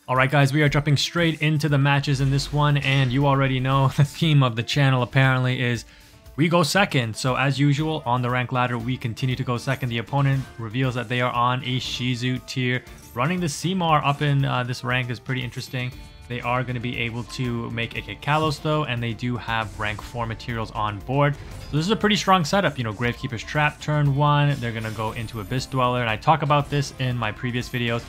Alright guys, we are jumping straight into the matches in this one, and you already know the theme of the channel apparently is we go second. So as usual, on the rank ladder, we continue to go second. The opponent reveals that they are on a Shizu tier. Running the Seymour up in this rank is pretty interesting. They are going to be able to make AK Kalos though, and they do have rank 4 materials on board. So this is a pretty strong setup. You know, Gravekeeper's Trap turn 1, they're going to go into Abyss Dweller, and I talk about this in my previous videos.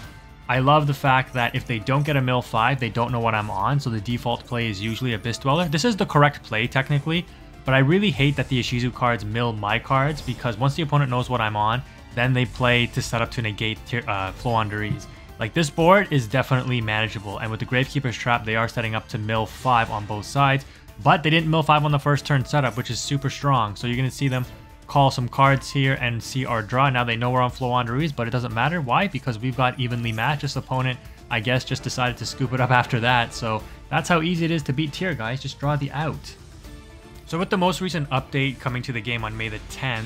I love the fact that if they don't get a mill 5, they don't know what I'm on, so the default play is usually Abyss Dweller. This is the correct play technically, but I really hate that the Ishizu cards mill my cards, because once the opponent knows what I'm on, then they play to set up to negate FLOOWANDEREEZE. Like, this board is definitely manageable, and with the Gravekeeper's Trap, they are setting up to mill 5 on both sides, but they didn't mill 5 on the first turn setup, which is super strong. So you're going to see them call some cards here and see our draw. Now they know we're on FLOOWANDEREEZE, but it doesn't matter. Why? Because we've got evenly matched. This opponent, I guess, just decided to scoop it up after that. So that's how easy it is to beat tier, guys. Just draw the out. So with the most recent update coming to the game on May the 10th,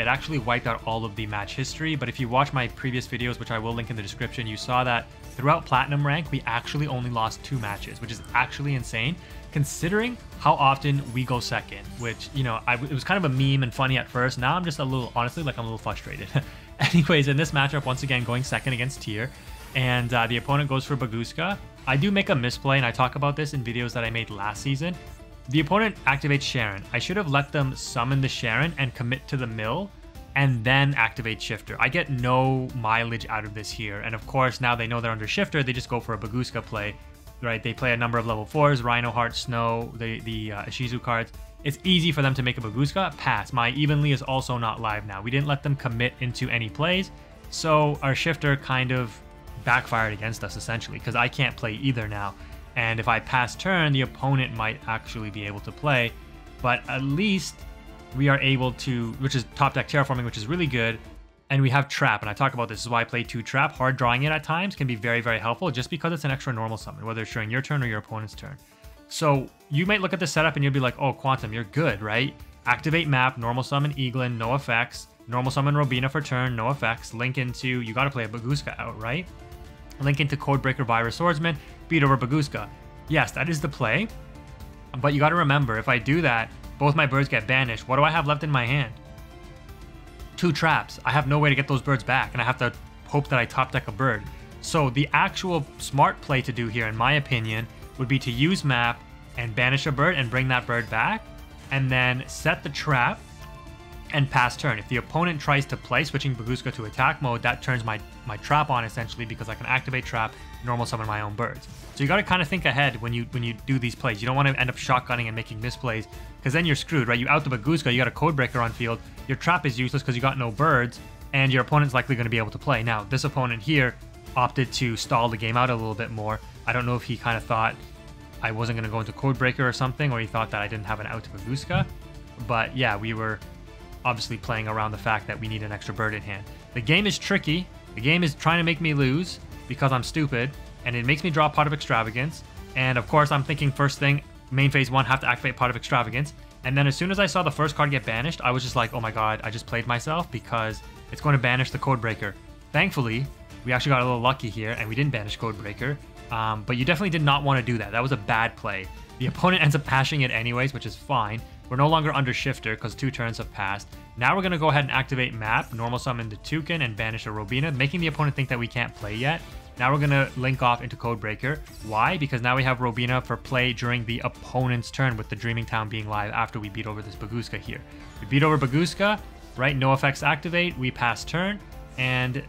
it actually wiped out all of the match history. But if you watch my previous videos, which I will link in the description, you saw that throughout Platinum rank, we actually only lost 2 matches, which is actually insane, considering how often we go second, which, you know, it was kind of a meme and funny at first. Now I'm just a little, honestly, like, I'm a little frustrated. Anyways, in this matchup, once again, going second against tier, and the opponent goes for Baguska. I do make a misplay, and I talk about this in videos that I made last season. The opponent activates Sharon. I should have let them summon the Sharon and commit to the mill, and then activate Shifter. I get no mileage out of this here, and of course, now they know they're under Shifter, they just go for a Baguska play. Right, they play a number of level 4s, Rhino Heart, Snow, the Ishizu cards. It's easy for them to make a Baguska. Pass. My Evenly is also not live now. We didn't let them commit into any plays, so our Shifter kind of backfired against us, essentially, because I can't play either now. And if I pass turn, the opponent might actually be able to play, but at least we are able to, which is top deck terraforming, which is really good. And we have Trap, and I talk about this is why I play 2 Trap. Hard drawing it at times can be very, very helpful just because it's an extra normal summon, whether it's during your turn or your opponent's turn. So you might look at the setup and you'll be like, oh, Quantum, you're good, right? Activate Map, normal summon Eaglin, no effects. Normal summon Robina for turn, no effects. Link into, you gotta play a Baguska out, right? Link into Codebreaker Virus Swordsman, beat over Baguska. Yes, that is the play. But you gotta remember, if I do that, both my birds get banished. What do I have left in my hand? 2 traps. I have no way to get those birds back, and I have to hope that I top deck a bird. So the actual smart play to do here, in my opinion, would be to use map and banish a bird and bring that bird back, and then set the trap and pass turn. If the opponent tries to play, switching Baguska to attack mode, that turns my trap on, essentially, because I can activate trap, normal summon my own birds. So you got to kind of think ahead when you do these plays. You don't want to end up shotgunning and making misplays, because then you're screwed, right? You out the Baguska, you got a Codebreaker on field, your trap is useless because you got no birds, and your opponent's likely going to be able to play. Now, this opponent here opted to stall the game out a little bit more. I don't know if he kind of thought I wasn't going to go into Codebreaker or something, or he thought that I didn't have an out to Baguska. But yeah, we were obviously playing around the fact that we need an extra bird in hand. The game is tricky. The game is trying to make me lose because I'm stupid, and it makes me draw Pot of Extravagance. And of course, I'm thinking first thing, main phase 1, have to activate Pot of Extravagance. And then as soon as I saw the first card get banished, I was just like, oh my god, I just played myself because it's going to banish the Codebreaker. Thankfully, we actually got a little lucky here and we didn't banish Codebreaker. But you definitely did not want to do that. That was a bad play. The opponent ends up hashing it anyways, which is fine. We're no longer under Shifter because 2 turns have passed. Now we're going to go ahead and activate Map, normal summon the Toucan, and banish a Robina, making the opponent think that we can't play yet. Now we're going to link off into Codebreaker. Why? Because now we have Robina for play during the opponent's turn, with the Dreaming Town being live after we beat over this Baguska here. We beat over Baguska, right? No effects activate. We pass turn. And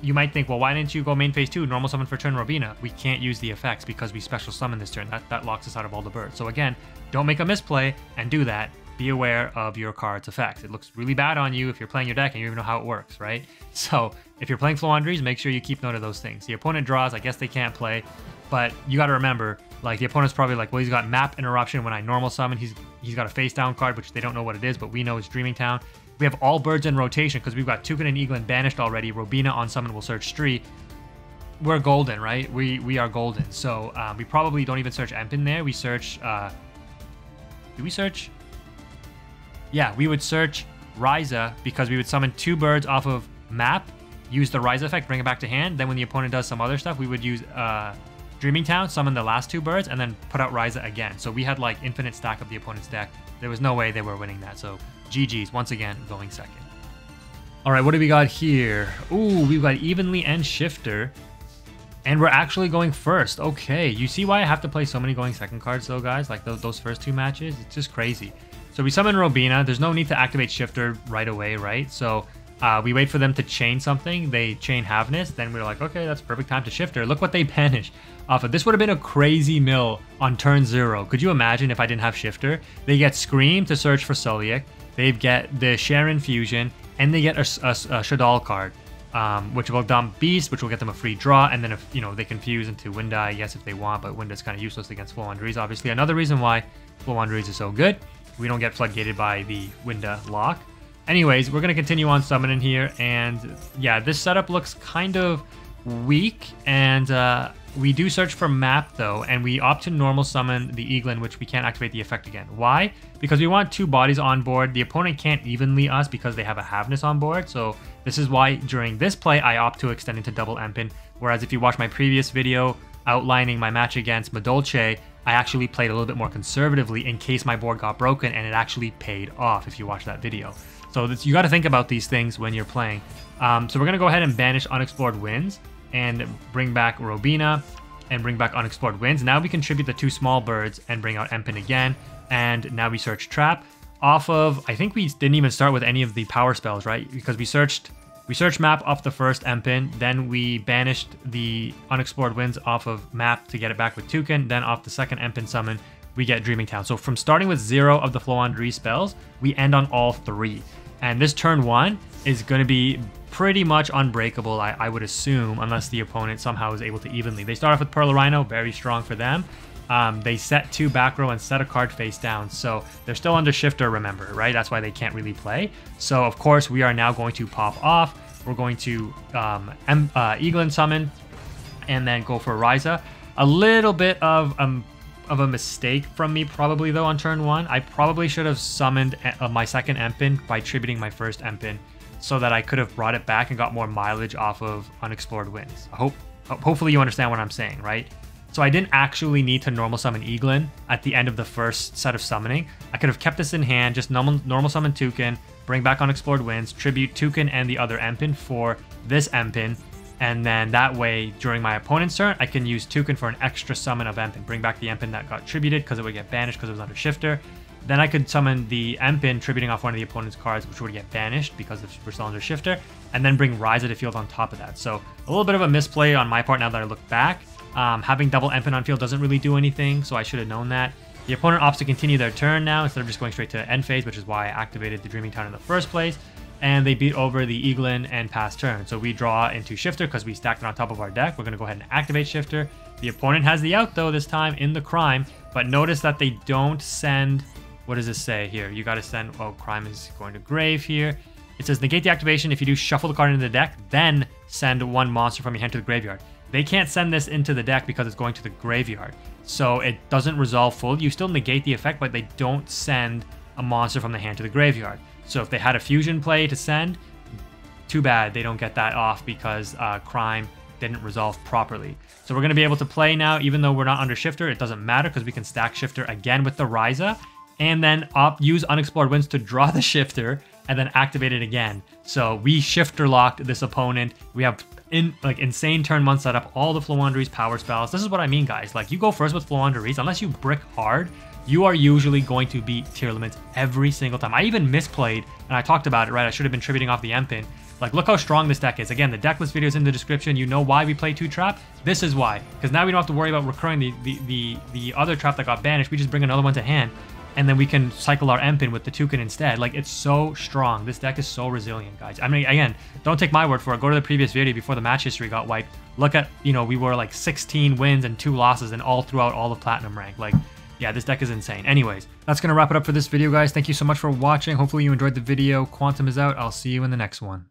you might think, well, why didn't you go main phase 2, normal summon for turn Robina? We can't use the effects because we special summon this turn. That locks us out of all the birds. So again, don't make a misplay and do that. Be aware of your card's effects. It looks really bad on you if you're playing your deck and you don't even know how it works, right? So if you're playing FLOOWANDEREEZE, make sure you keep note of those things. The opponent draws, I guess they can't play, but you got to remember, like, the opponent's probably like, well, he's got Map Interruption when I normal summon. He's got a face down card, which they don't know what it is, but we know it's Dreaming Town. We have all birds in rotation because we've got Toucan and Eaglin banished already. Robina on summon will search Stree. We're golden, right? We are golden. So we probably don't even search Emp in there. We search... do we search? Yeah, we would search Ryza because we would summon 2 birds off of Map, use the Ryza effect, bring it back to hand. Then when the opponent does some other stuff, we would use Dreaming Town, summon the last 2 birds, and then put out Ryza again. So we had like infinite stack of the opponent's deck. There was no way they were winning that. So GG's, once again, going second. All right, what do we got here? Ooh, we've got Evenly and Shifter. And we're actually going first. Okay, you see why I have to play so many going second cards though, guys? Like those first 2 matches, it's just crazy. So we summon Robina. There's no need to activate Shifter right away, right? So we wait for them to chain something. They chain Havness. Then we're like, okay, that's perfect time to Shifter. Look what they banish off of. This would have been a crazy mill on turn 0. Could you imagine if I didn't have Shifter? They get Scream to search for Sulliek. They get the Sharon Fusion. And they get a Shadal card. Which will dump Beast, which will get them a free draw, and then if they can fuse into Winda, I guess if they want, but Winda's kind of useless against FLOOWANDEREEZE. Obviously, another reason why FLOOWANDEREEZE is so good, we don't get floodgated by the Winda lock. Anyways, we're gonna continue on summoning here, and yeah, this setup looks kind of weak, and we do search for map though, and we opt to normal summon the Eaglin, which we can't activate the effect again. Why? Because we want 2 bodies on board. The opponent can't evenly us because they have a Havness on board, so this is why during this play I opt to extend into double Empin, whereas if you watch my previous video outlining my match against Madolche, I actually played a little bit more conservatively in case my board got broken, and it actually paid off if you watch that video. So you got to think about these things when you're playing. So we're going to go ahead and banish Unexplored Winds and bring back Robina and bring back Unexplored Winds. Now we contribute the 2 small birds and bring out Empin again, and now we search Trap. Off of, I think we didn't even start with any of the power spells, right? Because we searched map off the first Empin, then we banished the Unexplored Winds off of map to get it back with Toucan, then off the second Empin summon, we get Dreaming Town. So from starting with 0 of the FLOOWANDEREEZE spells, we end on all 3. And this turn 1 is going to be pretty much unbreakable, I would assume, unless the opponent somehow is able to evenly. They start off with Pearl Rhino, very strong for them. They set 2 back row and set a card face down, so they're still under Shifter, remember, right? That's why they can't really play. So of course we are now going to pop off. We're going to Eaglin summon and then go for Ryza. A little bit of a mistake from me probably though on turn 1. I probably should have summoned my second Empin by tributing my first Empin so that I could have brought it back and got more mileage off of Unexplored Winds. Hopefully you understand what I'm saying, right? So I didn't actually need to normal summon Eaglin at the end of the first set of summoning. I could have kept this in hand, just normal summon Toucan, bring back Unexplored Winds, tribute Toucan and the other Empin for this Empin, and then that way, during my opponent's turn, I can use Toucan for an extra summon of Empin, bring back the Empin that got tributed because it would get banished because it was under Shifter. Then I could summon the Empin tributing off one of the opponent's cards, which would get banished because we're still under Shifter, and then bring Ryza to field on top of that. So a little bit of a misplay on my part now that I look back. Having double Empin on field doesn't really do anything, so I should have known that. The opponent opts to continue their turn now instead of just going straight to end phase, which is why I activated the Dreaming Town in the first place. And they beat over the Eaglin and pass turn. So we draw into Shifter because we stacked it on top of our deck. We're going to go ahead and activate Shifter. The opponent has the out though this time in the Crime, but notice that they don't send... What does this say here? You got to send... Oh, Crime is going to grave here. It says negate the activation if you do shuffle the card into the deck, then send 1 monster from your hand to the graveyard. They can't send this into the deck because it's going to the graveyard. So it doesn't resolve full. You still negate the effect, but they don't send a monster from the hand to the graveyard. So if they had a fusion play to send, too bad they don't get that off because Crime didn't resolve properly. So we're going to be able to play now, even though we're not under Shifter. It doesn't matter because we can stack Shifter again with the Ryza and then use Unexplored Winds to draw the Shifter and then activate it again. So we Shifter locked this opponent. We have insane turn 1 setup, all the FLOOWANDEREEZE power spells. This is what I mean, guys. Like, you go first with FLOOWANDEREEZE, unless you brick hard, you are usually going to beat Tearlaments every single time. I even misplayed, and I talked about it, right? I should have been tributing off the Empin. Like, look how strong this deck is. Again, the deck list video is in the description. You know why we play 2 trap? This is why. Because now we don't have to worry about recurring the other trap that got banished. We just bring another one to hand, and then we can cycle our Empin with the Toucan instead. Like, it's so strong. This deck is so resilient, guys. I mean, again, don't take my word for it. Go to the previous video before the match history got wiped. Look at, we were like 16 wins and 2 losses and all throughout all of Platinum rank. Like, yeah, this deck is insane. Anyways, that's going to wrap it up for this video, guys. Thank you so much for watching. Hopefully you enjoyed the video. Quantum is out. I'll see you in the next one.